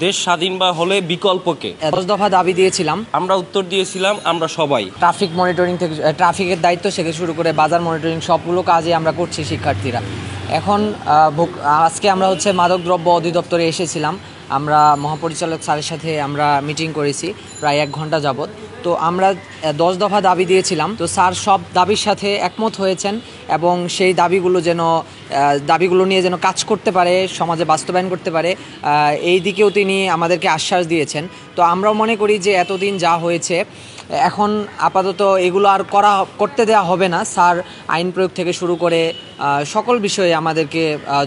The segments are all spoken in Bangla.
দেশ স্বাধীন বা হলে বিকল্পকে 10 দফা দাবি দিয়েছিলাম। আমরা উত্তর দিয়েছিলাম আমরা সবাই। ট্রাফিক মনিটরিং থেকে ট্রাফিকের দায়িত্ব থেকে শুরু করে বাজার মনিটরিং সবগুলো কাজই আমরা করছি শিক্ষার্থীরা। এখন আজকে আমরা মাদকদ্রব্য অধিদপ্তরে এসেছিলাম। আমরা মহাপরিচালক স্যারের সাথে আমরা মিটিং করেছি প্রায় 1 ঘন্টা যাবৎ। তো আমরা 10 দফা দাবি দিয়েছিলাম। তো স্যার সব দাবির সাথে একমত হয়েছেন এবং সেই দাবিগুলো নিয়ে যেন কাজ করতে পারে, সমাজে বাস্তবায়ন করতে পারে, এই দিকেও তিনি আমাদেরকে আশ্বাস দিয়েছেন। তো আমরাও মনে করি যে এতদিন যা হয়েছে এখন আপাতত এগুলো আর করতে দেওয়া হবে না। স্যার আইন প্রয়োগ থেকে শুরু করে সকল বিষয়ে আমাদেরকে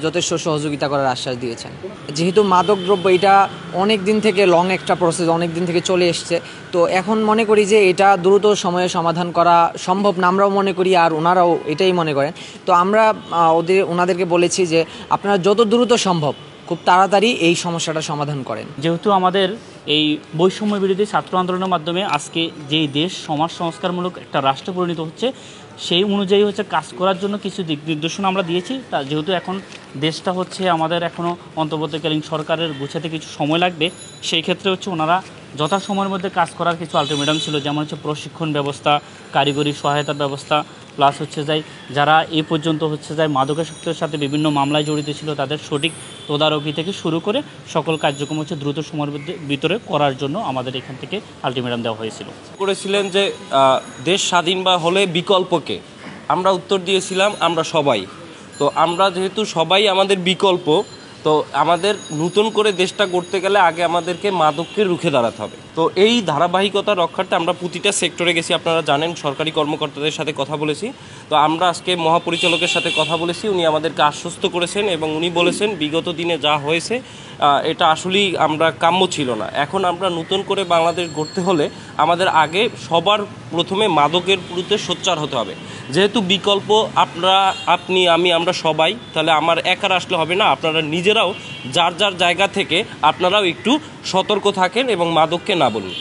যথেষ্ট সহযোগিতা করার আশ্বাস দিয়েছেন। যেহেতু মাদকদ্রব্য এটা অনেক দিন থেকে লং একটা প্রসেস, অনেক দিন থেকে চলে এসছে। তো এখন মনে করি যে এটা দ্রুত সময়ে সমাধান করা সম্ভব না, আমরাও মনে করি আর ওনারাও এটাই মনে করেন। তো আমরা ওনাদেরকে বলেছি যে আপনারা যত দ্রুত সম্ভব খুব তাড়াতাড়ি এই সমস্যাটা সমাধান করেন। যেহেতু আমাদের এই বৈষম্য বিরোধী ছাত্র আন্দোলনের মাধ্যমে আজকে যেই দেশ সমাজ সংস্কারমূলক একটা রাষ্ট্রে পরিণত হচ্ছে, সেই অনুযায়ী কাজ করার জন্য কিছু দিক নির্দেশনা আমরা দিয়েছি। তা যেহেতু এখন দেশটা আমাদের এখনও অন্তর্বর্তীকালীন সরকারের গুছাতে কিছু সময় লাগবে, সেই ক্ষেত্রে ওনারা যথাসময়ের মধ্যে কাজ করার কিছু আলটিমেটাম ছিল, যেমন প্রশিক্ষণ ব্যবস্থা, কারিগরি সহায়তার ব্যবস্থা, প্লাস যারা এই পর্যন্ত মাদকাসক্তির সাথে বিভিন্ন মামলায় জড়িত ছিল তাদের সঠিক তদারকি থেকে শুরু করে সকল কার্যক্রম দ্রুত সময়ের ভিতরে করার জন্য আমাদের এখান থেকে আলটিমেটাম দেওয়া হয়েছিল। করেছিলেন যে দেশ স্বাধীন বা হলে বিকল্পকে, আমরা উত্তর দিয়েছিলাম আমরা সবাই। তো আমরা যেহেতু সবাই আমাদের বিকল্প, তো আমাদের নতুন করে দেশটা করতে গেলে আগে আমাদেরকে মাদককে রুখে দাঁড়াতে হবে। তো এই ধারাবাহিকতা রক্ষার্থে আমরা প্রতিটা সেক্টরে গেছি, আপনারা জানেন, সরকারি কর্মকর্তাদের সাথে কথা বলেছি। তো আমরা আজকে মহাপরিচালকের সাথে কথা বলেছি, উনি আমাদেরকে আশ্বস্ত করেছেন এবং উনি বলেছেন বিগত দিনে যা হয়েছে এটা আসলেই আমরা কাম্য ছিল না। এখন আমরা নতুন করে বাংলাদেশ গড়তে হলে আমাদের আগে সবার প্রথমে মাদকের বিরুদ্ধে সোচ্চার হতে হবে। যেহেতু বিকল্প আপনি আমি আমরা সবাই, তাহলে আমার একার আসলে হবে না, আপনারা নিজেরাও যার যার জায়গা থেকে আপনারাও একটু সতর্ক থাকেন এবং মাদককে না বলুন।